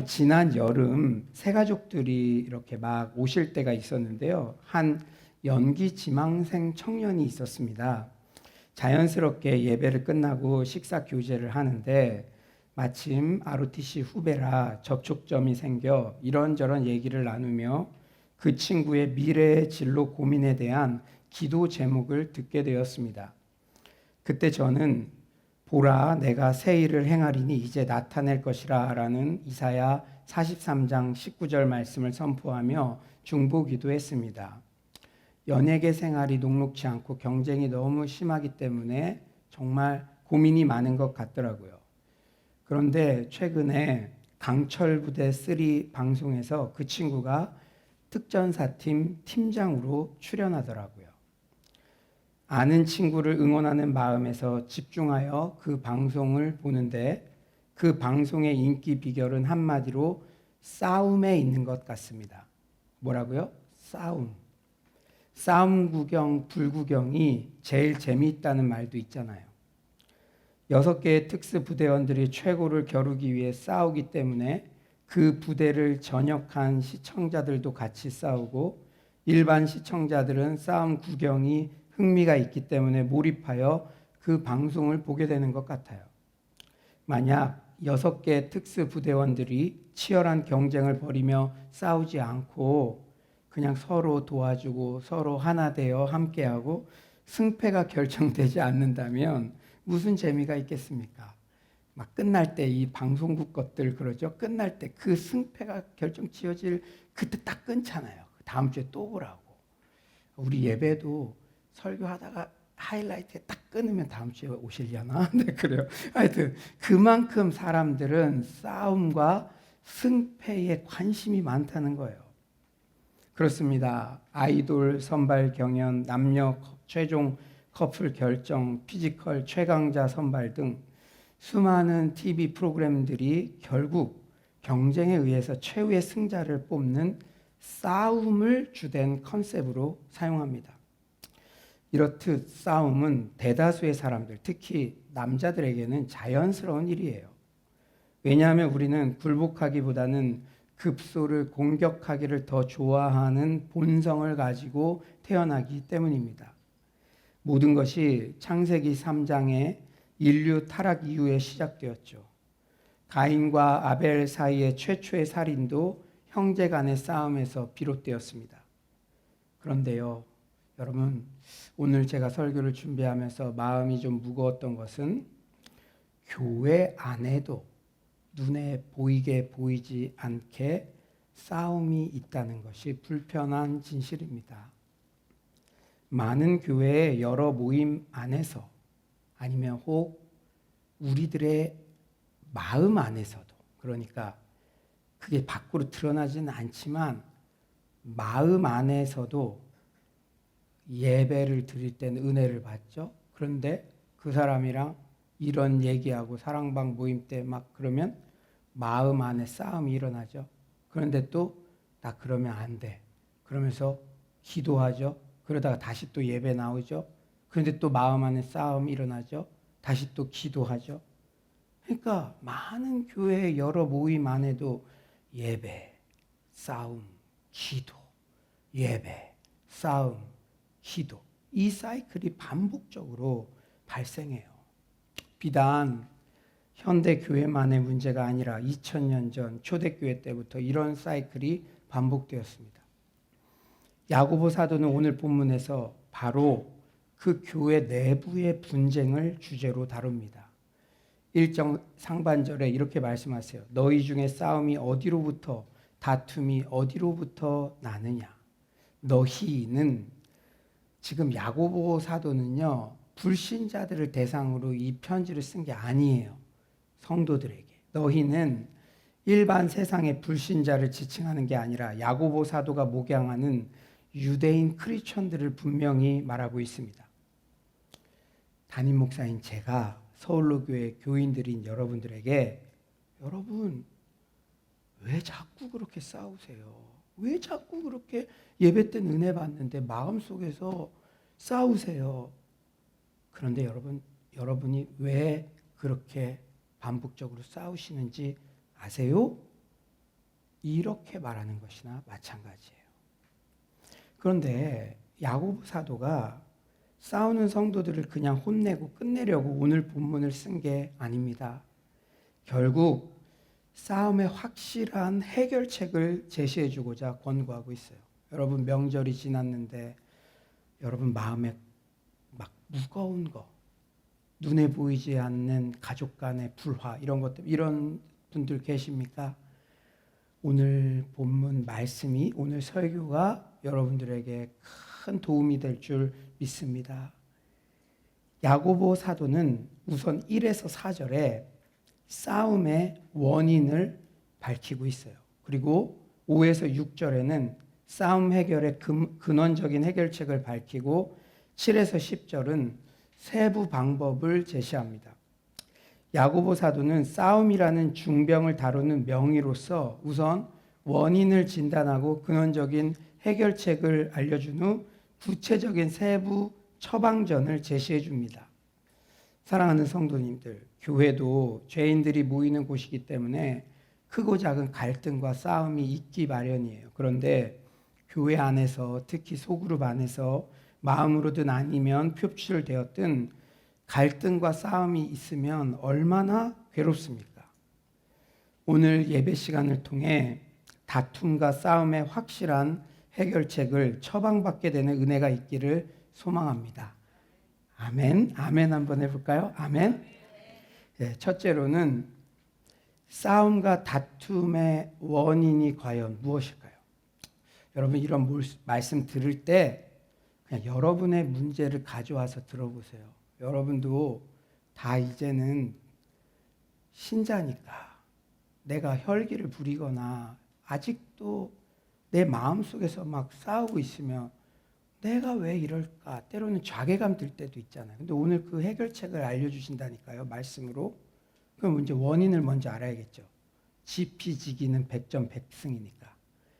지난 여름 새가족들이 이렇게 막 오실 때가 있었는데요. 한 연기 지망생 청년이 있었습니다. 자연스럽게 예배를 끝나고 식사 교제를 하는데 마침 ROTC 후배라 접촉점이 생겨 이런저런 얘기를 나누며 그 친구의 미래의 진로 고민에 대한 기도 제목을 듣게 되었습니다. 그때 저는 보라 내가 새 일을 행하리니 이제 나타낼 것이라 라는 이사야 43장 19절 말씀을 선포하며 중보기도했습니다. 연예계 생활이 녹록지 않고 경쟁이 너무 심하기 때문에 정말 고민이 많은 것 같더라고요. 그런데 최근에 강철부대 3 방송에서 그 친구가 특전사팀 팀장으로 출연하더라고요. 아는 친구를 응원하는 마음에서 집중하여 그 방송을 보는데 그 방송의 인기 비결은 한마디로 싸움에 있는 것 같습니다. 뭐라고요? 싸움. 싸움 구경, 불구경이 제일 재미있다는 말도 있잖아요. 6개의 특수 부대원들이 최고를 겨루기 위해 싸우기 때문에 그 부대를 전역한 시청자들도 같이 싸우고 일반 시청자들은 싸움 구경이 흥미가 있기 때문에 몰입하여 그 방송을 보게 되는 것 같아요. 만약 6개 특수 부대원들이 치열한 경쟁을 벌이며 싸우지 않고 그냥 서로 도와주고 서로 하나 되어 함께하고 승패가 결정되지 않는다면 무슨 재미가 있겠습니까? 막 끝날 때 이 방송국 것들 그러죠. 끝날 때 그 승패가 결정 지어질 그때 딱 끊잖아요. 다음 주에 또 보라고. 우리 예배도 설교하다가 하이라이트에 딱 끊으면 다음 주에 오시려나? 네, 그래요. 하여튼 그만큼 사람들은 싸움과 승패에 관심이 많다는 거예요. 그렇습니다. 아이돌 선발 경연, 남녀 최종 커플 결정, 피지컬 최강자 선발 등 수많은 TV 프로그램들이 결국 경쟁에 의해서 최후의 승자를 뽑는 싸움을 주된 컨셉으로 사용합니다. 이렇듯 싸움은 대다수의 사람들, 특히 남자들에게는 자연스러운 일이에요. 왜냐하면 우리는 굴복하기보다는 급소를 공격하기를 더 좋아하는 본성을 가지고 태어나기 때문입니다. 모든 것이 창세기 3장의 인류 타락 이후에 시작되었죠. 가인과 아벨 사이의 최초의 살인도 형제 간의 싸움에서 비롯되었습니다. 그런데요, 여러분, 오늘 제가 설교를 준비하면서 마음이 좀 무거웠던 것은 교회 안에도 눈에 보이게 보이지 않게 싸움이 있다는 것이 불편한 진실입니다. 많은 교회의 여러 모임 안에서 아니면 혹 우리들의 마음 안에서도, 그러니까 그게 밖으로 드러나지는 않지만 마음 안에서도 예배를 드릴 때는 은혜를 받죠. 그런데 그 사람이랑 이런 얘기하고 사랑방 모임 때 막 그러면 마음 안에 싸움이 일어나죠. 그런데 또 나 그러면 안 돼. 그러면서 기도하죠. 그러다가 다시 또 예배 나오죠. 그런데 또 마음 안에 싸움이 일어나죠. 다시 또 기도하죠. 그러니까 많은 교회의 여러 모임 안에도 예배, 싸움, 기도, 예배, 싸움, 기도. 이 사이클이 반복적으로 발생해요. 비단 현대 교회만의 문제가 아니라 2000년 전 초대교회 때부터 이런 사이클이 반복되었습니다. 야고보 사도는 오늘 본문에서 바로 그 교회 내부의 분쟁을 주제로 다룹니다. 1장 상반절에 이렇게 말씀하세요. 너희 중에 싸움이 어디로부터, 다툼이 어디로부터 나느냐. 너희는, 지금 야고보 사도는요, 불신자들을 대상으로 이 편지를 쓴 게 아니에요. 성도들에게. 너희는 일반 세상의 불신자를 지칭하는 게 아니라 야고보 사도가 목양하는 유대인 크리스천들을 분명히 말하고 있습니다. 담임 목사인 제가 서울로교회 교인들인 여러분들에게, 여러분 왜 자꾸 그렇게 싸우세요? 왜 자꾸 그렇게 예배 때 은혜 받는데 마음속에서 싸우세요? 그런데 여러분이 왜 그렇게 반복적으로 싸우시는지 아세요? 이렇게 말하는 것이나 마찬가지예요. 그런데 야고보 사도가 싸우는 성도들을 그냥 혼내고 끝내려고 오늘 본문을 쓴 게 아닙니다. 결국 싸움의 확실한 해결책을 제시해 주고자 권고하고 있어요. 여러분, 명절이 지났는데 여러분 마음에 막 무거운 거, 눈에 보이지 않는 가족 간의 불화, 이런 것들, 이런 분들 계십니까? 오늘 본문 말씀이, 오늘 설교가 여러분들에게 큰 도움이 될 줄 믿습니다. 야고보 사도는 우선 1에서 4절에 싸움의 원인을 밝히고 있어요. 그리고 5에서 6절에는 싸움 해결의 근원적인 해결책을 밝히고 7에서 10절은 세부 방법을 제시합니다. 야고보 사도는 싸움이라는 중병을 다루는 명의로서 우선 원인을 진단하고 근원적인 해결책을 알려준 후 구체적인 세부 처방전을 제시해 줍니다. 사랑하는 성도님들, 교회도 죄인들이 모이는 곳이기 때문에 크고 작은 갈등과 싸움이 있기 마련이에요. 그런데 교회 안에서, 특히 소그룹 안에서 마음으로든 아니면 표출되었든 갈등과 싸움이 있으면 얼마나 괴롭습니까? 오늘 예배 시간을 통해 다툼과 싸움의 확실한 해결책을 처방받게 되는 은혜가 있기를 소망합니다. 아멘. 아멘 한번 해볼까요? 아멘. 네, 첫째로는 싸움과 다툼의 원인이 과연 무엇일까요? 여러분, 이런 말씀 들을 때 그냥 여러분의 문제를 가져와서 들어보세요. 여러분도 다 이제는 신자니까 내가 혈기를 부리거나 아직도 내 마음속에서 막 싸우고 있으면 내가 왜 이럴까? 때로는 자괴감 들 때도 있잖아요. 근데 오늘 그 해결책을 알려주신다니까요, 말씀으로. 그럼 이제 원인을 먼저 알아야겠죠. 지피지기는 백전백승이니까.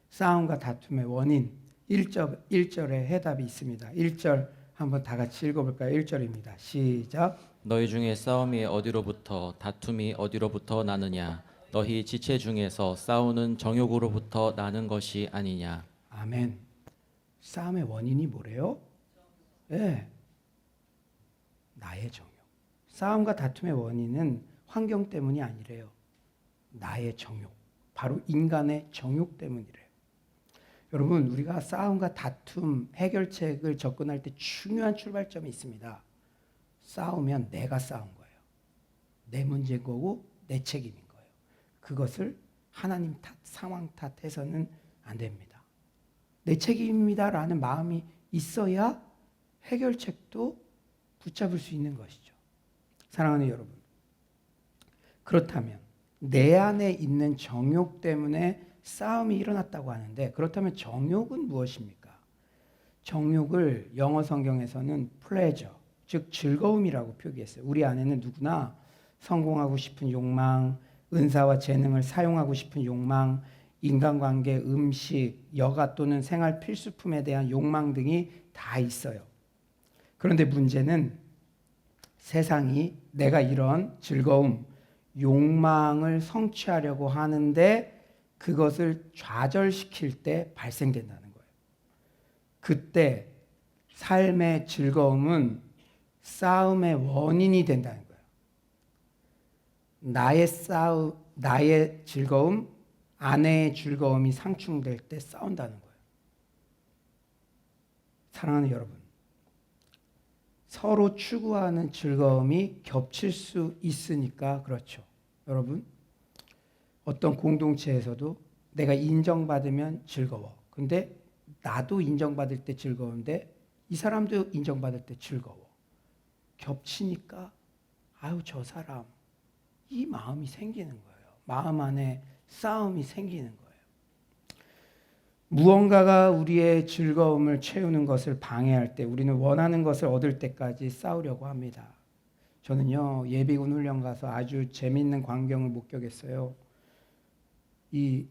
싸움과 다툼의 원인, 1절에 해답이 있습니다. 1절 한번 다 같이 읽어볼까요? 1절입니다. 시작. 너희 중에 싸움이 어디로부터 다툼이 어디로부터 나느냐? 너희 지체 중에서 싸우는 정욕으로부터 나는 것이 아니냐? 아멘. 싸움의 원인이 뭐래요? 네. 나의 정욕. 싸움과 다툼의 원인은 환경 때문이 아니래요. 나의 정욕. 바로 인간의 정욕 때문이래요. 여러분, 우리가 싸움과 다툼 해결책을 접근할 때 중요한 출발점이 있습니다. 싸우면 내가 싸운 거예요. 내 문제인 거고 내 책임인 거예요. 그것을 하나님 탓, 상황 탓해서는 안 됩니다. 내 책임입니다라는 마음이 있어야 해결책도 붙잡을 수 있는 것이죠. 사랑하는 여러분, 그렇다면 내 안에 있는 정욕 때문에 싸움이 일어났다고 하는데, 그렇다면 정욕은 무엇입니까? 정욕을 영어 성경에서는 pleasure, 즉 즐거움이라고 표기했어요. 우리 안에는 누구나 성공하고 싶은 욕망, 은사와 재능을 사용하고 싶은 욕망, 인간관계, 음식, 여가 또는 생활 필수품에 대한 욕망 등이 다 있어요. 그런데 문제는 세상이 내가 이런 즐거움, 욕망을 성취하려고 하는데 그것을 좌절시킬 때 발생된다는 거예요. 그때 삶의 즐거움은 싸움의 원인이 된다는 거예요. 나의 즐거움, 아내의 즐거움이 상충될 때 싸운다는 거예요. 사랑하는 여러분, 서로 추구하는 즐거움이 겹칠 수 있으니까 그렇죠. 여러분, 어떤 공동체에서도 내가 인정받으면 즐거워. 근데 나도 인정받을 때 즐거운데 이 사람도 인정받을 때 즐거워. 겹치니까 아유, 저 사람, 이 마음이 생기는 거예요. 마음 안에 싸움이 생기는 거예요. 무언가가 우리의 즐거움을 채우는 것을 방해할 때 우리는 원하는 것을 얻을 때까지 싸우려고 합니다. 저는요, 예비군 훈련 가서 아주 재미있는 광경을 목격했어요. 이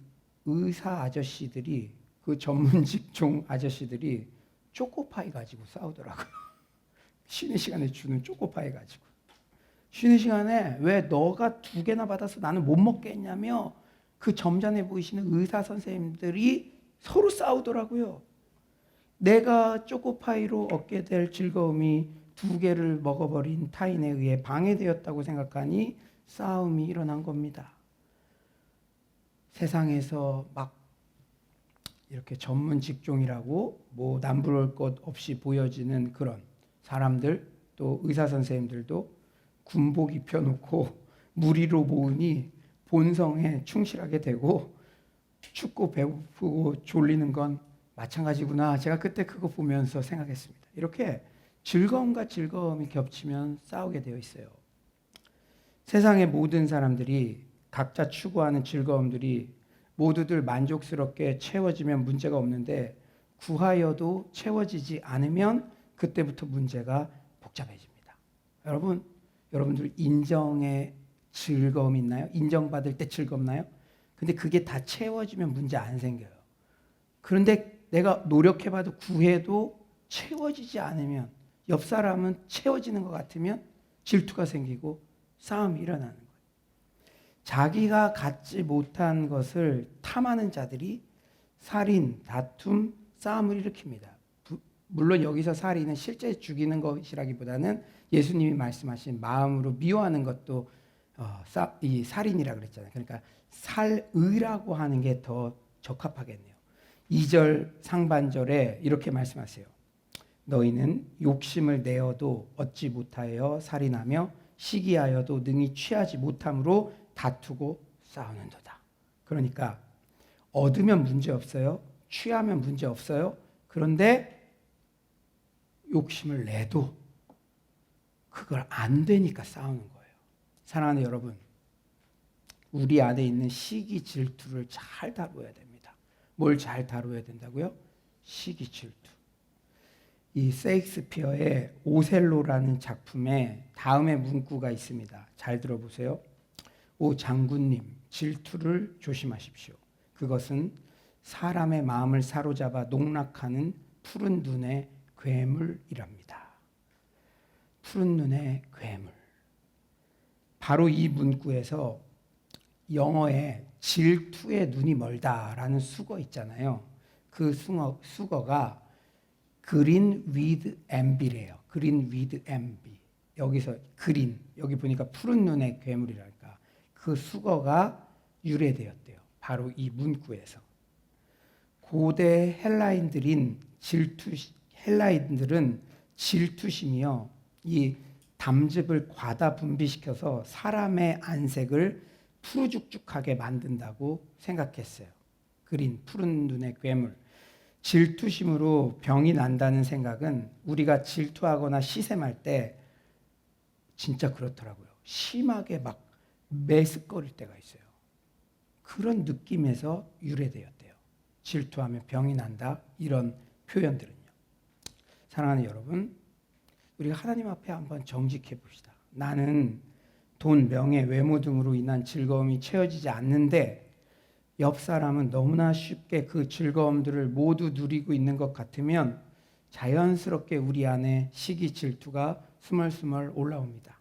의사 아저씨들이, 그 전문 직종 아저씨들이 초코파이 가지고 싸우더라고요. 쉬는 시간에 주는 초코파이 가지고. 쉬는 시간에 왜 너가 2개나 받아서 나는 못 먹겠냐며 그 점잖해 보이시는 의사 선생님들이 서로 싸우더라고요. 내가 초코파이로 얻게 될 즐거움이 2개를 먹어버린 타인에 의해 방해되었다고 생각하니 싸움이 일어난 겁니다. 세상에서 막 이렇게 전문 직종이라고 뭐 남부러울 것 없이 보여지는 그런 사람들, 또 의사 선생님들도 군복 입혀놓고 무리로 모으니 본성에 충실하게 되고 춥고 배고프고 졸리는 건 마찬가지구나. 제가 그때 그거 보면서 생각했습니다. 이렇게 즐거움과 즐거움이 겹치면 싸우게 되어 있어요. 세상의 모든 사람들이 각자 추구하는 즐거움들이 모두들 만족스럽게 채워지면 문제가 없는데 구하여도 채워지지 않으면 그때부터 문제가 복잡해집니다. 여러분들 인정의 즐거움 있나요? 인정받을 때 즐겁나요? 근데 그게 다 채워지면 문제 안 생겨요. 그런데 내가 노력해봐도 구해도 채워지지 않으면, 옆 사람은 채워지는 것 같으면 질투가 생기고 싸움이 일어나는 거예요. 자기가 갖지 못한 것을 탐하는 자들이 살인, 다툼, 싸움을 일으킵니다. 물론 여기서 살인은 실제 죽이는 것이라기보다는 예수님이 말씀하신 마음으로 미워하는 것도 이 살인이라 그랬잖아요. 그러니까 살의라고 하는 게 더 적합하겠네요. 2절 상반절에 이렇게 말씀하세요. 너희는 욕심을 내어도 얻지 못하여 살인하며 시기하여도 능히 취하지 못함으로 다투고 싸우는도다. 그러니까 얻으면 문제 없어요. 취하면 문제 없어요. 그런데 욕심을 내도 그걸 안 되니까 싸우는 거예요. 사랑하는 여러분, 우리 안에 있는 시기 질투를 잘 다루어야 됩니다. 뭘 잘 다루어야 된다고요? 시기 질투. 이 셰익스피어의 오셀로라는 작품에 다음의 문구가 있습니다. 잘 들어보세요. 오 장군님, 질투를 조심하십시오. 그것은 사람의 마음을 사로잡아 농락하는 푸른 눈의 괴물이랍니다. 푸른 눈의 괴물. 바로 이 문구에서 영어에 질투의 눈이 멀다라는 수거 있잖아요. 그 수거가 green with envy래요. green with envy. 여기서 green, 여기 보니까 푸른 눈의 괴물이랄까. 그 수거가 유래되었대요. 바로 이 문구에서. 고대 헬라인들은 질투심이요, 이 담즙을 과다 분비시켜서 사람의 안색을 푸르죽죽하게 만든다고 생각했어요. 그린 푸른 눈의 괴물. 질투심으로 병이 난다는 생각은 우리가 질투하거나 시샘할 때 진짜 그렇더라고요. 심하게 막 메스꺼릴 때가 있어요. 그런 느낌에서 유래되었대요. 질투하면 병이 난다, 이런 표현들은요. 사랑하는 여러분, 우리가 하나님 앞에 한번 정직해 봅시다. 나는 돈, 명예, 외모 등으로 인한 즐거움이 채워지지 않는데 옆 사람은 너무나 쉽게 그 즐거움들을 모두 누리고 있는 것 같으면 자연스럽게 우리 안에 시기 질투가 스멀스멀 올라옵니다.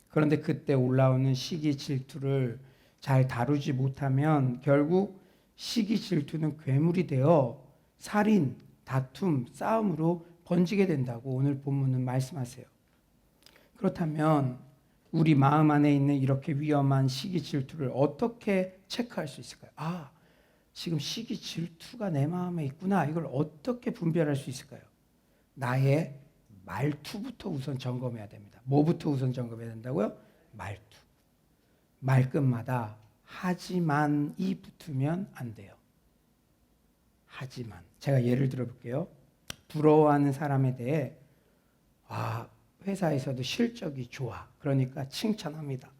그런데 그때 올라오는 시기 질투를 잘 다루지 못하면 결국 시기 질투는 괴물이 되어 살인, 다툼, 싸움으로 번지게 된다고 오늘 본문은 말씀하세요. 그렇다면 우리 마음 안에 있는 이렇게 위험한 시기 질투를 어떻게 체크할 수 있을까요? 아, 지금 시기 질투가 내 마음에 있구나. 이걸 어떻게 분별할 수 있을까요? 나의 말투부터 우선 점검해야 됩니다. 뭐부터 우선 점검해야 된다고요? 말투. 말끝마다 하지만이 붙으면 안 돼요. 하지만. 제가 예를 들어 볼게요. 부러워하는 사람에 대해 회사에서도 실적이 좋아. 그러니까 칭찬합니다.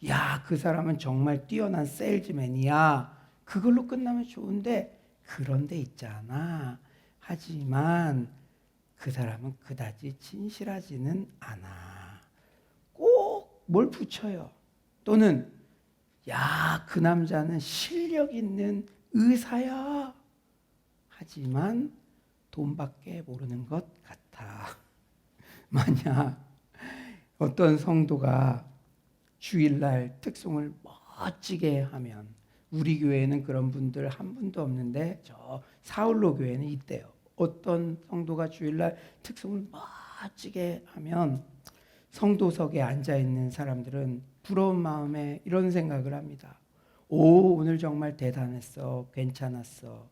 야, 그 사람은 정말 뛰어난 세일즈맨이야. 그걸로 끝나면 좋은데 그런데 있잖아. 하지만 그 사람은 그다지 진실하지는 않아. 꼭 뭘 붙여요. 또는 야, 그 남자는 실력 있는 의사야. 하지만 돈밖에 모르는 것 같아. 만약 어떤 성도가 주일날 특송을 멋지게 하면 우리 교회에는 그런 분들 한 분도 없는데 저 사울로 교회는 있대요. 어떤 성도가 주일날 특송을 멋지게 하면 성도석에 앉아있는 사람들은 부러운 마음에 이런 생각을 합니다. 오, 오늘 정말 대단했어. 괜찮았어.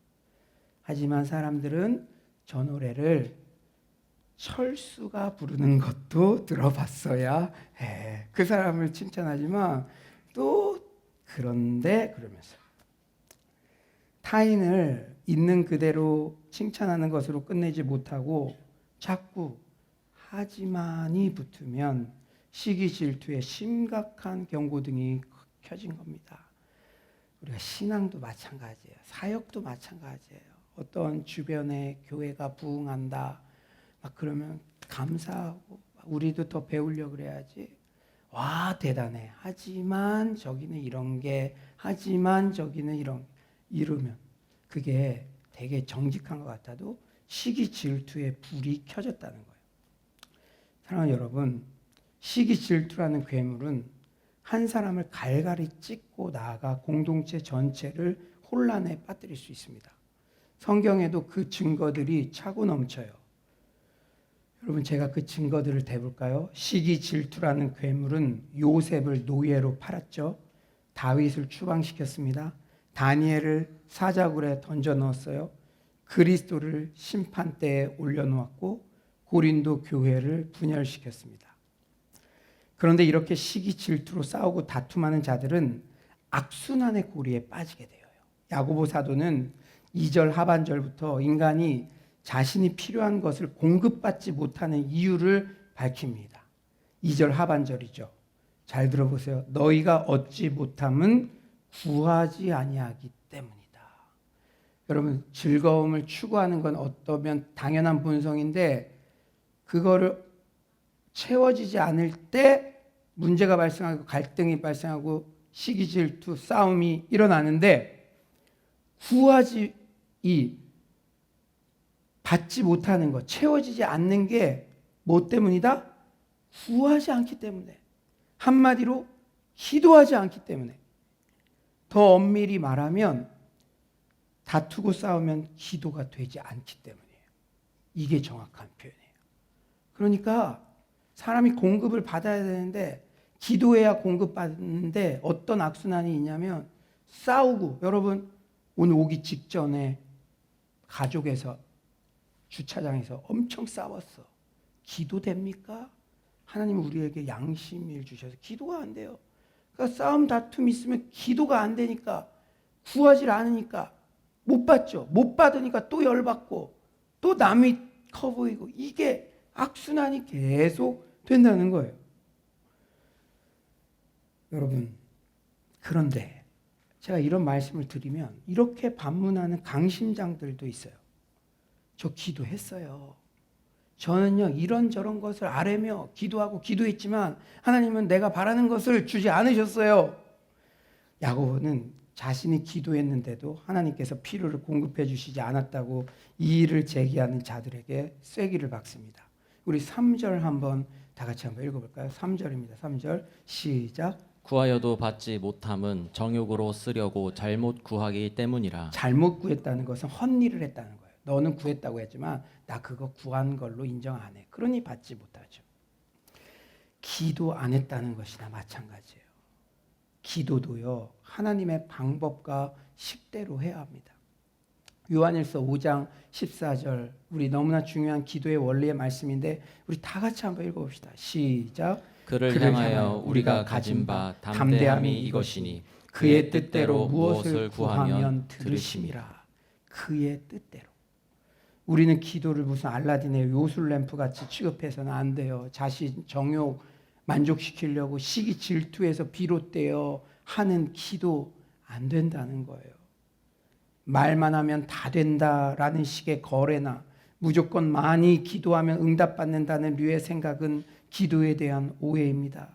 하지만 사람들은 저 노래를 철수가 부르는 것도 들어봤어야 해. 그 사람을 칭찬하지만 또 그런데 그러면서 타인을 있는 그대로 칭찬하는 것으로 끝내지 못하고 자꾸 하지만이 붙으면 시기 질투의 심각한 경고등이 켜진 겁니다. 우리가 신앙도 마찬가지예요. 사역도 마찬가지예요. 어떤 주변에 교회가 부흥한다 막 그러면 감사하고 우리도 더 배우려고 그래야지. 와 대단해. 하지만 저기는 이런 게 하지만 저기는 이러면 그게 되게 정직한 것 같아도 시기 질투의 불이 켜졌다는 거예요. 사랑하는 여러분, 시기 질투라는 괴물은 한 사람을 갈갈이 찢고 나아가 공동체 전체를 혼란에 빠뜨릴 수 있습니다. 성경에도 그 증거들이 차고 넘쳐요. 여러분 제가 그 증거들을 대볼까요? 시기 질투라는 괴물은 요셉을 노예로 팔았죠. 다윗을 추방시켰습니다. 다니엘을 사자굴에 던져 넣었어요. 그리스도를 심판대에 올려놓았고 고린도 교회를 분열시켰습니다. 그런데 이렇게 시기 질투로 싸우고 다툼하는 자들은 악순환의 고리에 빠지게 돼요. 야고보 사도는 2절 하반절부터 인간이 자신이 필요한 것을 공급받지 못하는 이유를 밝힙니다. 2절 하반절이죠. 잘 들어보세요. 너희가 얻지 못함은 구하지 아니하기 때문이다. 여러분 즐거움을 추구하는 건 어떠면 당연한 본성인데 그거를 채워지지 않을 때 문제가 발생하고 갈등이 발생하고 시기 질투 싸움이 일어나는데 받지 못하는 것, 채워지지 않는 게 뭐 때문이다? 구하지 않기 때문에. 한마디로 기도하지 않기 때문에. 더 엄밀히 말하면 다투고 싸우면 기도가 되지 않기 때문이에요. 이게 정확한 표현이에요. 그러니까 사람이 공급을 받아야 되는데 기도해야 공급받는데 어떤 악순환이 있냐면 싸우고 여러분 오늘 오기 직전에 가족에서 주차장에서 엄청 싸웠어. 기도됩니까? 하나님은 우리에게 양심을 주셔서 기도가 안 돼요. 그러니까 싸움 다툼이 있으면 기도가 안 되니까 구하지 않으니까 못 받죠. 못 받으니까 또 열받고 또 남이 커 보이고 이게 악순환이 계속 된다는 거예요. 여러분 그런데 제가 이런 말씀을 드리면 이렇게 반문하는 강심장들도 있어요. 저 기도했어요. 저는요 이런저런 것을 아뢰며 기도하고 기도했지만 하나님은 내가 바라는 것을 주지 않으셨어요. 야고보는 자신이 기도했는데도 하나님께서 필요를 공급해 주시지 않았다고 이의를 제기하는 자들에게 쐐기를 박습니다. 우리 3절 한번 다 같이 한번 읽어볼까요? 3절입니다. 3절 시작. 구하여도 받지 못함은 정욕으로 쓰려고 잘못 구하기 때문이라. 잘못 구했다는 것은 헛일을 했다는 거예요. 너는 구했다고 했지만 나 그거 구한 걸로 인정 안 해. 그러니 받지 못하죠. 기도 안 했다는 것이나 마찬가지예요. 기도도요. 하나님의 방법과 식대로 해야 합니다. 요한일서 5장 14절 우리 너무나 중요한 기도의 원리의 말씀인데 우리 다 같이 한번 읽어봅시다. 시작. 그를 향하여 우리가 가진 바 담대함이 이것이니 그의 뜻대로 무엇을 구하면 들으심이라. 그의 뜻대로. 우리는 기도를 무슨 알라딘의 요술램프 같이 취급해서는 안 돼요. 자신 정욕 만족시키려고 시기 질투에서 비롯되어 하는 기도 안 된다는 거예요. 말만 하면 다 된다라는 식의 거래나 무조건 많이 기도하면 응답받는다는 류의 생각은 기도에 대한 오해입니다.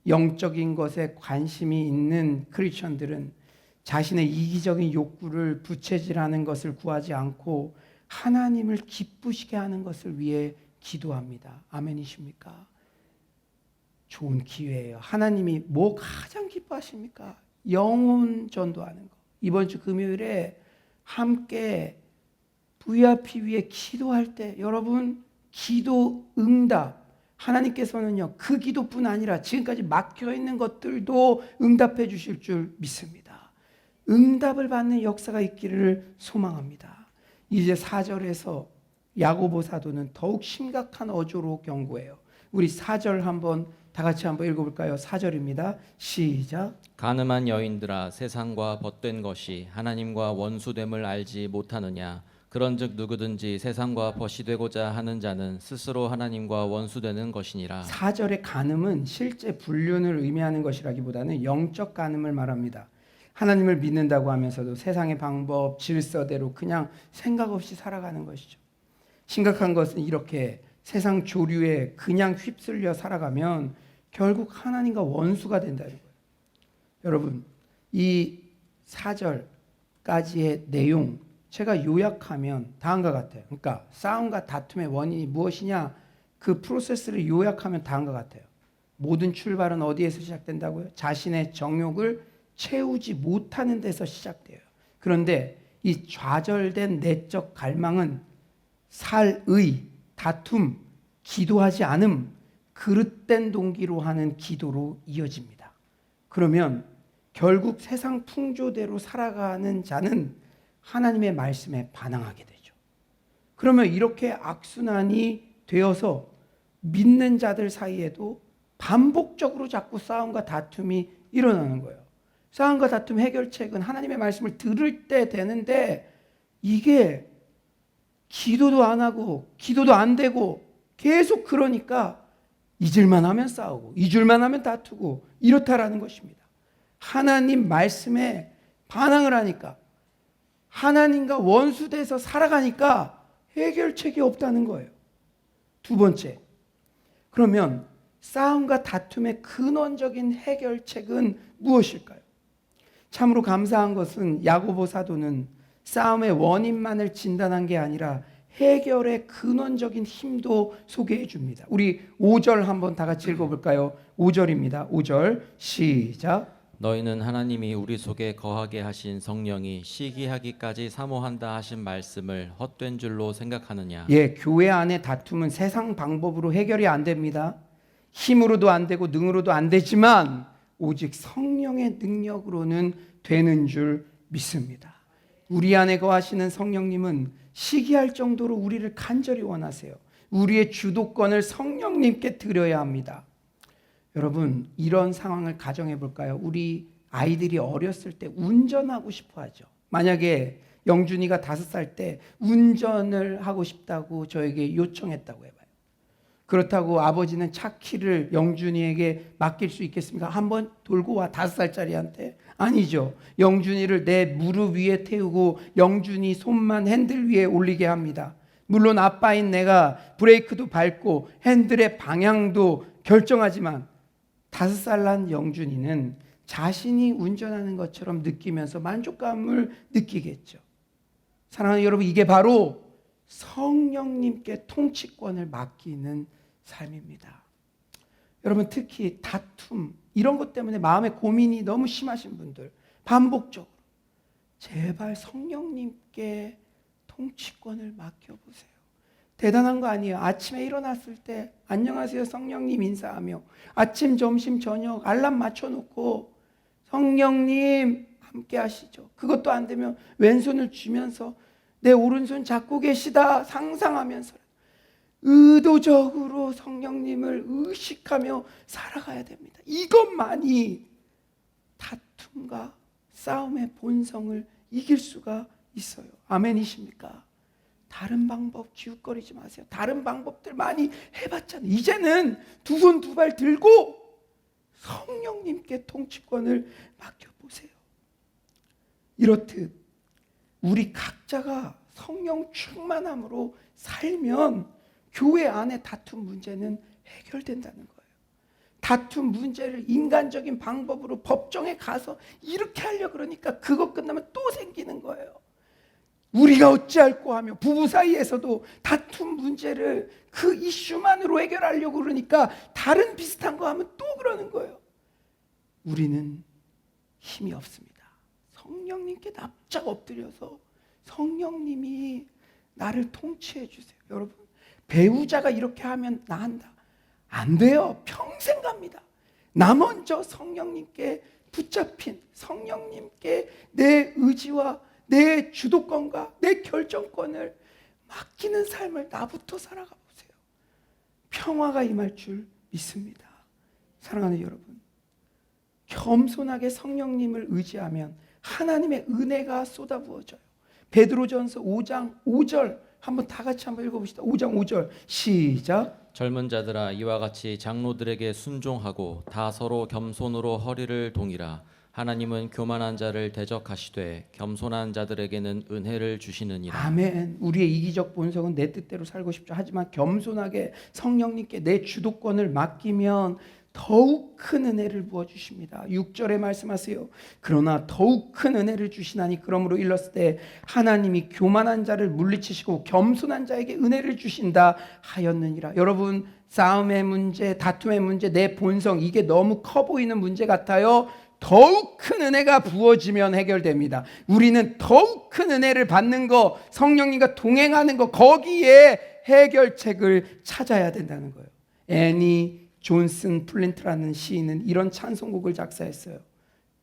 영적인 것에 관심이 있는 크리스천들은 자신의 이기적인 욕구를 부채질하는 것을 구하지 않고 하나님을 기쁘시게 하는 것을 위해 기도합니다. 아멘이십니까? 좋은 기회예요. 하나님이 뭐 가장 기뻐하십니까? 영혼 전도하는 거. 이번 주 금요일에 함께 VIP 위에 기도할 때 여러분 기도 응답 하나님께서는요 그 기도뿐 아니라 지금까지 막혀 있는 것들도 응답해 주실 줄 믿습니다. 응답을 받는 역사가 있기를 소망합니다. 이제 4절에서 야고보 사도는 더욱 심각한 어조로 경고해요. 우리 4절 한번 다 같이 한번 읽어볼까요? 4절입니다. 시작. 가늠한 여인들아 세상과 벗된 것이 하나님과 원수됨을 알지 못하느냐. 그런즉 누구든지 세상과 벗이 되고자 하는 자는 스스로 하나님과 원수되는 것이니라. 4절의 간음은 실제 불륜을 의미하는 것이라기보다는 영적 간음을 말합니다. 하나님을 믿는다고 하면서도 세상의 방법, 질서대로 그냥 생각 없이 살아가는 것이죠. 심각한 것은 이렇게 세상 조류에 그냥 휩쓸려 살아가면 결국 하나님과 원수가 된다는 거예요. 여러분, 이 4절까지의 내용 제가 요약하면 다음과 같아요. 그러니까 싸움과 다툼의 원인이 무엇이냐? 그 프로세스를 요약하면 다음과 같아요. 모든 출발은 어디에서 시작된다고요? 자신의 정욕을 채우지 못하는 데서 시작돼요. 그런데 이 좌절된 내적 갈망은 살의, 다툼, 기도하지 않음, 그릇된 동기로 하는 기도로 이어집니다. 그러면 결국 세상 풍조대로 살아가는 자는 하나님의 말씀에 반항하게 되죠. 그러면 이렇게 악순환이 되어서 믿는 자들 사이에도 반복적으로 자꾸 싸움과 다툼이 일어나는 거예요. 싸움과 다툼 해결책은 하나님의 말씀을 들을 때 되는데 이게 기도도 안 하고 기도도 안 되고 계속 그러니까 잊을만 하면 싸우고 잊을만 하면 다투고 이렇다라는 것입니다. 하나님 말씀에 반항을 하니까 하나님과 원수돼서 살아가니까 해결책이 없다는 거예요. 두 번째, 그러면 싸움과 다툼의 근원적인 해결책은 무엇일까요? 참으로 감사한 것은 야고보 사도는 싸움의 원인만을 진단한 게 아니라 해결의 근원적인 힘도 소개해 줍니다. 우리 5절 한번 다 같이 읽어볼까요? 5절입니다. 5절 시작. 너희는 하나님이 우리 속에 거하게 하신 성령이 시기하기까지 사모한다 하신 말씀을 헛된 줄로 생각하느냐. 예, 교회 안에 다툼은 세상 방법으로 해결이 안 됩니다. 힘으로도 안 되고 능으로도 안 되지만 오직 성령의 능력으로는 되는 줄 믿습니다. 우리 안에 거하시는 성령님은 시기할 정도로 우리를 간절히 원하세요. 우리의 주도권을 성령님께 드려야 합니다. 여러분, 이런 상황을 가정해 볼까요? 우리 아이들이 어렸을 때 운전하고 싶어 하죠. 만약에 영준이가 5살 때 운전을 하고 싶다고 저에게 요청했다고 해봐요. 그렇다고 아버지는 차 키를 영준이에게 맡길 수 있겠습니까? 한번 돌고 와, 5살짜리한테. 아니죠. 영준이를 내 무릎 위에 태우고 영준이 손만 핸들 위에 올리게 합니다. 물론 아빠인 내가 브레이크도 밟고 핸들의 방향도 결정하지만 5살 난 영준이는 자신이 운전하는 것처럼 느끼면서 만족감을 느끼겠죠. 사랑하는 여러분, 이게 바로 성령님께 통치권을 맡기는 삶입니다. 여러분, 특히 다툼 이런 것 때문에 마음에 고민이 너무 심하신 분들, 반복적으로 제발 성령님께 통치권을 맡겨보세요. 대단한 거 아니에요. 아침에 일어났을 때 안녕하세요 성령님 인사하며 아침, 점심, 저녁 알람 맞춰놓고 성령님 함께 하시죠. 그것도 안 되면 왼손을 쥐면서 내 오른손 잡고 계시다 상상하면서 의도적으로 성령님을 의식하며 살아가야 됩니다. 이것만이 다툼과 싸움의 본성을 이길 수가 있어요. 아멘이십니까? 다른 방법 기웃거리지 마세요. 다른 방법들 많이 해봤잖아요. 이제는 두 손 두 발 들고 성령님께 통치권을 맡겨보세요. 이렇듯 우리 각자가 성령 충만함으로 살면 교회 안에 다툼 문제는 해결된다는 거예요. 다툼 문제를 인간적인 방법으로 법정에 가서 이렇게 하려고 그러니까 그거 끝나면 또 생기는 거예요. 우리가 어찌할꼬 하며 부부 사이에서도 다툼 문제를 그 이슈만으로 해결하려고 그러니까 다른 비슷한 거 하면 또 그러는 거예요. 우리는 힘이 없습니다. 성령님께 납작 엎드려서 성령님이 나를 통치해 주세요. 여러분, 배우자가 이렇게 하면 나 한다. 안 돼요. 평생 갑니다. 나 먼저 성령님께 붙잡힌, 성령님께 내 의지와 내 주도권과 내 결정권을 맡기는 삶을 나부터 살아가 보세요. 평화가 임할 줄 믿습니다. 사랑하는 여러분, 겸손하게 성령님을 의지하면 하나님의 은혜가 쏟아부어져요. 베드로전서 5장 5절 한번 다 같이 한번 읽어봅시다. 5장 5절 시작. 젊은 자들아 이와 같이 장로들에게 순종하고 다 서로 겸손으로 허리를 동이라. 하나님은 교만한 자를 대적하시되 겸손한 자들에게는 은혜를 주시느니라. 아멘. 우리의 이기적 본성은 내 뜻대로 살고 싶죠. 하지만 겸손하게 성령님께 내 주도권을 맡기면 더욱 큰 은혜를 부어주십니다. 6절에 말씀하세요. 그러나 더욱 큰 은혜를 주시나니 그러므로 일렀을 때 하나님이 교만한 자를 물리치시고 겸손한 자에게 은혜를 주신다 하였느니라. 여러분, 싸움의 문제, 다툼의 문제, 내 본성, 이게 너무 커 보이는 문제 같아요. 더욱 큰 은혜가 부어지면 해결됩니다. 우리는 더욱 큰 은혜를 받는 거, 성령님과 동행하는 거, 거기에 해결책을 찾아야 된다는 거예요. 애니 존슨 플린트라는 시인은 이런 찬송곡을 작사했어요.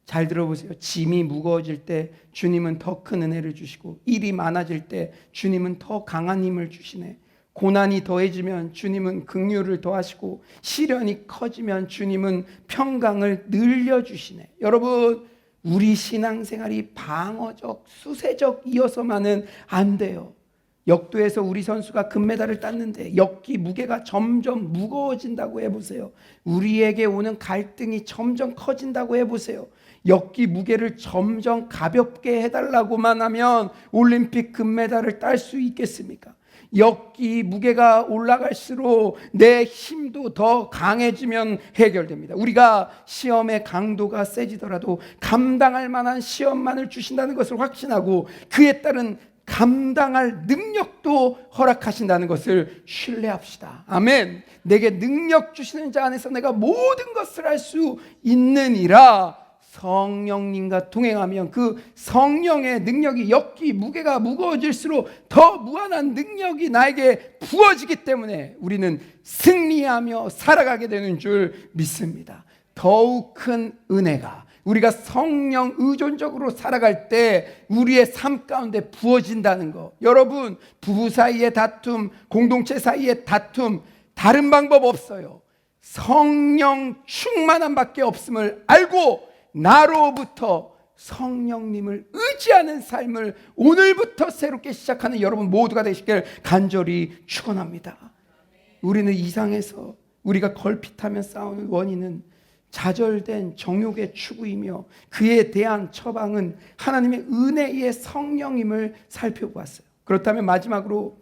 잘 들어보세요. 짐이 무거워질 때 주님은 더 큰 은혜를 주시고, 일이 많아질 때 주님은 더 강한 힘을 주시네. 고난이 더해지면 주님은 긍휼을 더하시고, 시련이 커지면 주님은 평강을 늘려주시네. 여러분, 우리 신앙생활이 방어적, 수세적이어서만은 안 돼요. 역도에서 우리 선수가 금메달을 땄는데 역기 무게가 점점 무거워진다고 해보세요. 우리에게 오는 갈등이 점점 커진다고 해보세요. 역기 무게를 점점 가볍게 해달라고만 하면 올림픽 금메달을 딸 수 있겠습니까? 역기 무게가 올라갈수록 내 힘도 더 강해지면 해결됩니다. 우리가 시험의 강도가 세지더라도 감당할 만한 시험만을 주신다는 것을 확신하고 그에 따른 감당할 능력도 허락하신다는 것을 신뢰합시다. 아멘. 내게 능력 주시는 자 안에서 내가 모든 것을 할 수 있느니라. 성령님과 동행하면 그 성령의 능력이, 역기 무게가 무거워질수록 더 무한한 능력이 나에게 부어지기 때문에 우리는 승리하며 살아가게 되는 줄 믿습니다. 더욱 큰 은혜가 우리가 성령 의존적으로 살아갈 때 우리의 삶 가운데 부어진다는 거. 여러분, 부부 사이의 다툼, 공동체 사이의 다툼, 다른 방법 없어요. 성령 충만함밖에 없음을 알고 나로부터 성령님을 의지하는 삶을 오늘부터 새롭게 시작하는 여러분 모두가 되시길 간절히 축원합니다. 우리는 이상해서 우리가 걸핏하며 싸우는 원인은 좌절된 정욕의 추구이며 그에 대한 처방은 하나님의 은혜의 성령임을 살펴보았어요. 그렇다면 마지막으로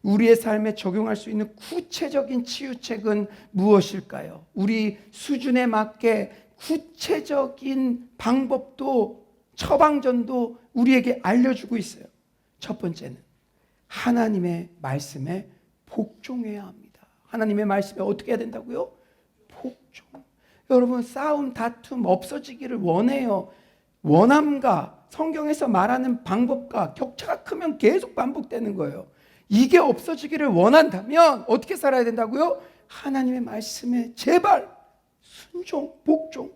우리의 삶에 적용할 수 있는 구체적인 치유책은 무엇일까요? 우리 수준에 맞게 구체적인 방법도 처방전도 우리에게 알려주고 있어요. 첫 번째는 하나님의 말씀에 복종해야 합니다. 하나님의 말씀에 어떻게 해야 된다고요? 복종. 여러분, 싸움, 다툼 없어지기를 원해요. 원함과 성경에서 말하는 방법과 격차가 크면 계속 반복되는 거예요. 이게 없어지기를 원한다면 어떻게 살아야 된다고요? 하나님의 말씀에 제발 순종, 복종.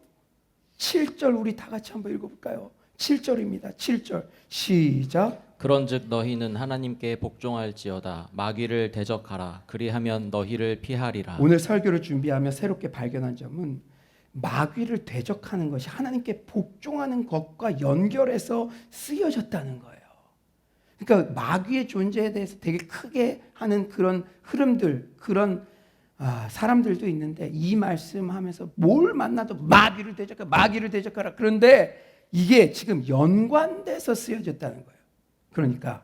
7절 우리 다 같이 한번 읽어볼까요? 7절입니다. 7절 시작. 그런즉 너희는 하나님께 복종할지어다. 마귀를 대적하라. 그리하면 너희를 피하리라. 오늘 설교를 준비하며 새롭게 발견한 점은 마귀를 대적하는 것이 하나님께 복종하는 것과 연결해서 쓰여졌다는 거예요. 그러니까 마귀의 존재에 대해서 되게 크게 하는 그런 흐름들, 그런 사람들도 있는데 이 말씀하면서 뭘 만나도 마귀를 대적하라, 마귀를 대적하라. 그런데 이게 지금 연관돼서 쓰여졌다는 거예요. 그러니까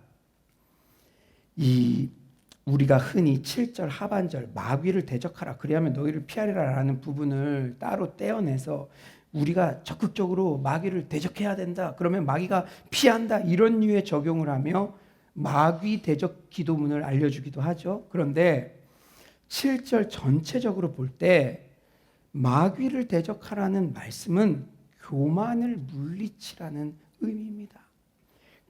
우리가 흔히 7절 하반절 마귀를 대적하라 그리하면 너희를 피하리라라는 부분을 따로 떼어내서 우리가 적극적으로 마귀를 대적해야 된다. 그러면 마귀가 피한다. 이런 류의 적용을 하며 마귀 대적 기도문을 알려주기도 하죠. 그런데 7절 전체적으로 볼 때 마귀를 대적하라는 말씀은 교만을 물리치라는 의미입니다.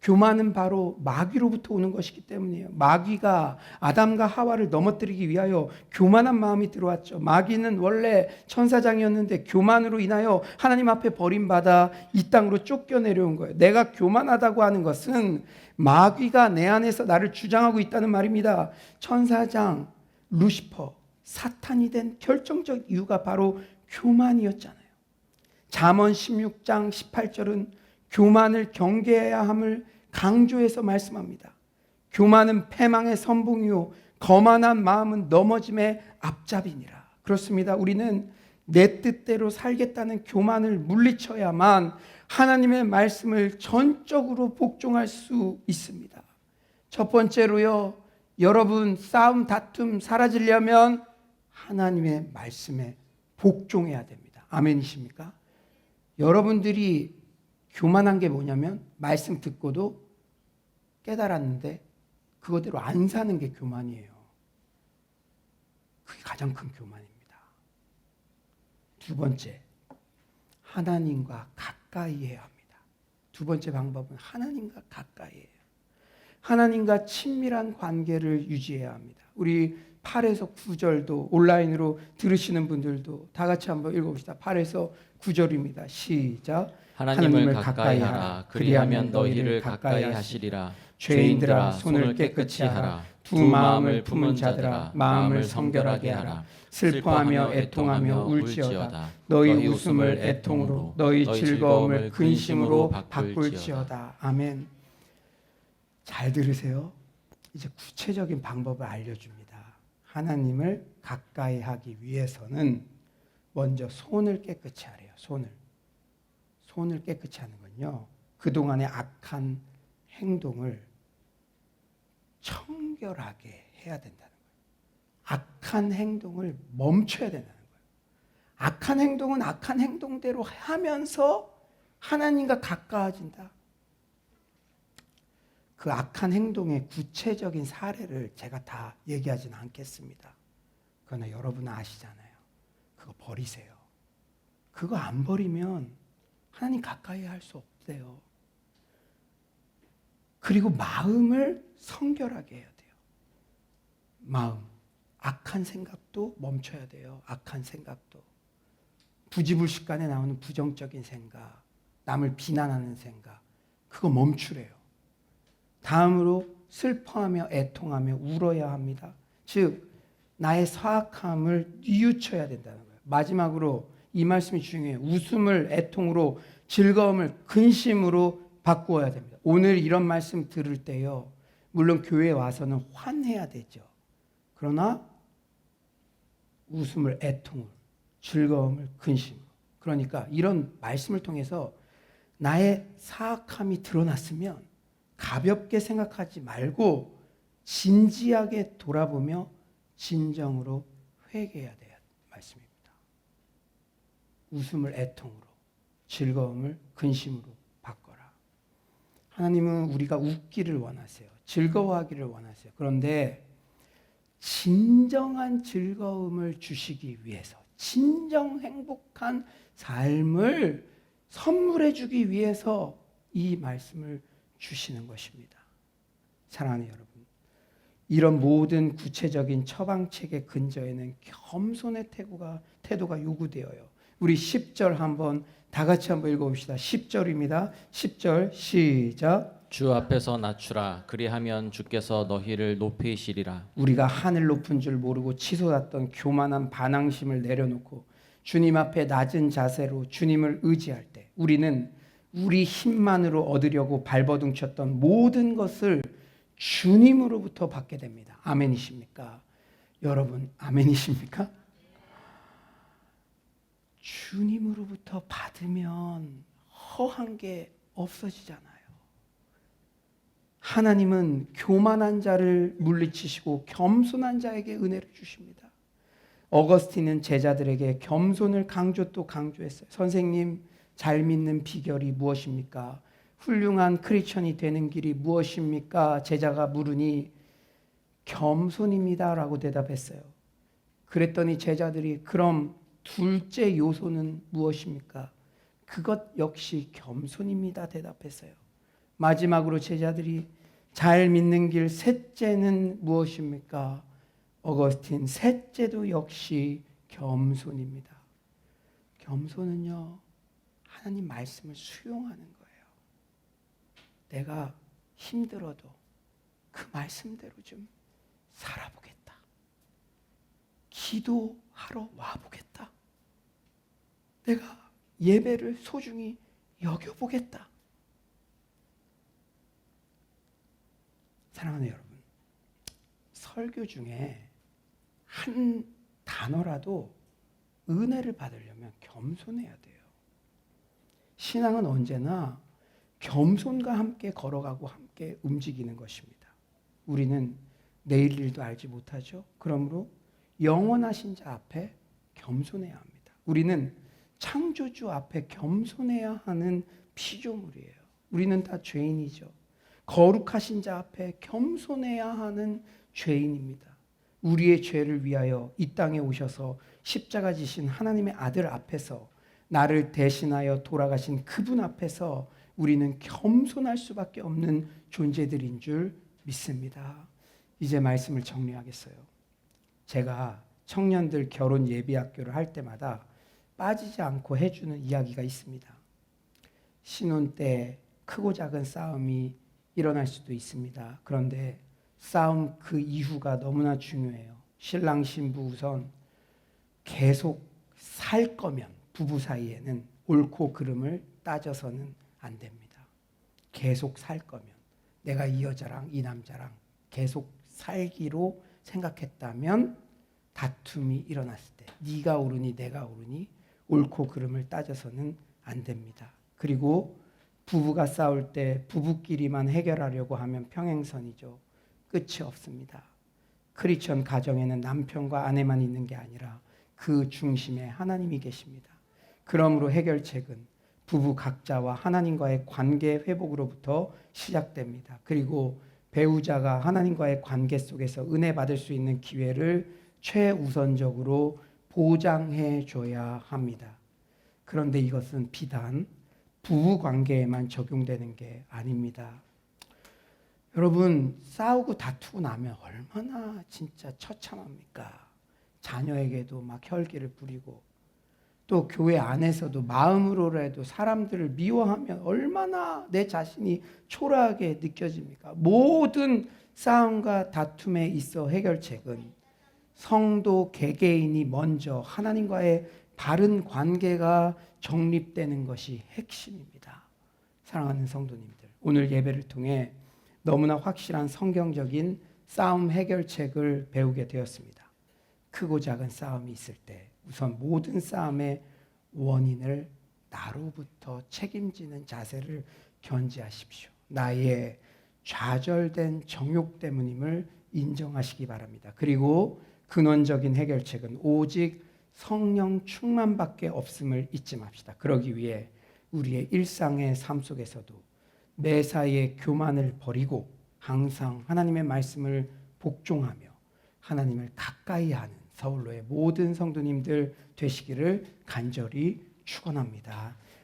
교만은 바로 마귀로부터 오는 것이기 때문이에요. 마귀가 아담과 하와를 넘어뜨리기 위하여 교만한 마음이 들어왔죠. 마귀는 원래 천사장이었는데 교만으로 인하여 하나님 앞에 버림받아 이 땅으로 쫓겨내려온 거예요. 내가 교만하다고 하는 것은 마귀가 내 안에서 나를 주장하고 있다는 말입니다. 천사장, 루시퍼, 사탄이 된 결정적 이유가 바로 교만이었잖아요. 잠언 16장 18절은 교만을 경계해야 함을 강조해서 말씀합니다. 교만은 패망의 선봉이요 거만한 마음은 넘어짐의 앞잡이니라. 그렇습니다. 우리는 내 뜻대로 살겠다는 교만을 물리쳐야만 하나님의 말씀을 전적으로 복종할 수 있습니다. 첫 번째로요, 여러분 싸움 다툼 사라지려면 하나님의 말씀에 복종해야 됩니다. 아멘이십니까? 여러분들이 교만한 게 뭐냐면 말씀 듣고도 깨달았는데 그거대로 안 사는 게 교만이에요. 그게 가장 큰 교만입니다. 두 번째, 하나님과 가까이 해야 합니다. 두 번째 방법은 하나님과 가까이 해요. 하나님과 친밀한 관계를 유지해야 합니다. 우리 8에서 9절도 온라인으로 들으시는 분들도 다 같이 한번 읽어봅시다. 8에서 9절입니다. 시작. 하나님을 가까이 하라. 그리하면 너희를 가까이 하시리라. 죄인들아 손을 깨끗이 하라. 두 마음을 품은 자들아 마음을 성결하게 하라. 슬퍼하며 애통하며 울지어다. 너희 웃음을 애통으로 너희 즐거움을 근심으로 바꿀지어다. 아멘. 잘 들으세요. 이제 구체적인 방법을 알려줍니다. 하나님을 가까이 하기 위해서는 먼저 손을 깨끗이 하래요. 손을 깨끗이 하는 건요, 그동안의 악한 행동을 청결하게 해야 된다는 거예요. 악한 행동을 멈춰야 된다는 거예요. 악한 행동은 악한 행동대로 하면서 하나님과 가까워진다. 그 악한 행동의 구체적인 사례를 제가 다 얘기하지는 않겠습니다. 그러나 여러분은 아시잖아요. 그거 버리세요. 그거 안 버리면 하나님 가까이 할 수 없대요. 그리고 마음을 성결하게 해야 돼요. 마음, 악한 생각도 멈춰야 돼요. 악한 생각도. 부지불식간에 나오는 부정적인 생각, 남을 비난하는 생각, 그거 멈추래요. 다음으로 슬퍼하며 애통하며 울어야 합니다. 즉 나의 사악함을 뉘우쳐야 된다는 거예요. 마지막으로 이 말씀이 중요해요. 웃음을 애통으로, 즐거움을 근심으로 바꾸어야 됩니다. 오늘 이런 말씀 들을 때요, 물론 교회에 와서는 환해야 되죠. 그러나 웃음을 애통으로, 즐거움을 근심으로. 그러니까 이런 말씀을 통해서 나의 사악함이 드러났으면 가볍게 생각하지 말고 진지하게 돌아보며 진정으로 회개해야 돼요. 말씀입니다. 웃음을 애통으로, 즐거움을 근심으로 바꿔라. 하나님은 우리가 웃기를 원하세요. 즐거워하기를 원하세요. 그런데 진정한 즐거움을 주시기 위해서, 진정 행복한 삶을 선물해 주기 위해서 이 말씀을 주시는 것입니다. 사랑하는 여러분, 이런 모든 구체적인 처방책의 근저에는 겸손의 태도가 요구되어요. 우리 10절 한번 다 같이 한번 읽어봅시다. 10절입니다. 10절 시작. 주 앞에서 낮추라. 그리하면 주께서 너희를 높이시리라. 우리가 하늘 높은 줄 모르고 치솟았던 교만한 반항심을 내려놓고 주님 앞에 낮은 자세로 주님을 의지할 때 우리는 우리 힘만으로 얻으려고 발버둥쳤던 모든 것을 주님으로부터 받게 됩니다. 아멘이십니까? 여러분, 아멘이십니까? 주님으로부터 받으면 허한 게 없어지잖아요. 하나님은 교만한 자를 물리치시고 겸손한 자에게 은혜를 주십니다. 어거스틴은 제자들에게 겸손을 강조했어요. 선생님, 잘 믿는 비결이 무엇입니까? 훌륭한 크리스천이 되는 길이 무엇입니까? 제자가 물으니 겸손입니다 라고 대답했어요. 그랬더니 제자들이 그럼 둘째 요소는 무엇입니까? 그것 역시 겸손입니다. 대답했어요. 마지막으로 제자들이 잘 믿는 길 셋째는 무엇입니까? 어거스틴, 셋째도 역시 겸손입니다. 겸손은요, 하나님 말씀을 수용하는 거예요. 내가 힘들어도 그 말씀대로 좀 살아보겠다. 기도하러 와보겠다. 내가 예배를 소중히 여겨보겠다. 사랑하는 여러분, 설교 중에 한 단어라도 은혜를 받으려면 겸손해야 돼요. 신앙은 언제나 겸손과 함께 걸어가고 함께 움직이는 것입니다. 우리는 내일 일도 알지 못하죠. 그러므로 영원하신 자 앞에 겸손해야 합니다. 우리는 창조주 앞에 겸손해야 하는 피조물이에요. 우리는 다 죄인이죠. 거룩하신 자 앞에 겸손해야 하는 죄인입니다. 우리의 죄를 위하여 이 땅에 오셔서 십자가 지신 하나님의 아들 앞에서 나를 대신하여 돌아가신 그분 앞에서 우리는 겸손할 수밖에 없는 존재들인 줄 믿습니다. 이제 말씀을 정리하겠어요. 제가 청년들 결혼 예비학교를 할 때마다 빠지지 않고 해주는 이야기가 있습니다. 신혼 때 크고 작은 싸움이 일어날 수도 있습니다. 그런데 싸움 그 이후가 너무나 중요해요. 신랑 신부 우선 계속 살 거면 부부 사이에는 옳고 그름을 따져서는 안 됩니다. 계속 살 거면 내가 이 여자랑 이 남자랑 계속 살기로 생각했다면 다툼이 일어났을 때 네가 옳으니 내가 옳으니 옳고 그름을 따져서는 안 됩니다. 그리고 부부가 싸울 때 부부끼리만 해결하려고 하면 평행선이죠. 끝이 없습니다. 크리스천 가정에는 남편과 아내만 있는 게 아니라 그 중심에 하나님이 계십니다. 그러므로 해결책은 부부 각자와 하나님과의 관계 회복으로부터 시작됩니다. 그리고 배우자가 하나님과의 관계 속에서 은혜 받을 수 있는 기회를 최우선적으로 보장해 줘야 합니다. 그런데 이것은 비단 부부 관계에만 적용되는 게 아닙니다. 여러분, 싸우고 다투고 나면 얼마나 진짜 처참합니까? 자녀에게도 막 혈기를 부리고 또 교회 안에서도 마음으로라도 사람들을 미워하면 얼마나 내 자신이 초라하게 느껴집니까? 모든 싸움과 다툼에 있어 해결책은 성도 개개인이 먼저 하나님과의 바른 관계가 정립되는 것이 핵심입니다. 사랑하는 성도님들, 오늘 예배를 통해 너무나 확실한 성경적인 싸움 해결책을 배우게 되었습니다. 크고 작은 싸움이 있을 때 우선 모든 싸움의 원인을 나로부터 책임지는 자세를 견지하십시오. 나의 좌절된 정욕 때문임을 인정하시기 바랍니다. 그리고 근원적인 해결책은 오직 성령 충만밖에 없음을 잊지 맙시다. 그러기 위해 우리의 일상의 삶 속에서도 매사에 교만을 버리고 항상 하나님의 말씀을 복종하며 하나님을 가까이 하는 서울로의 모든 성도님들 되시기를 간절히 축원합니다.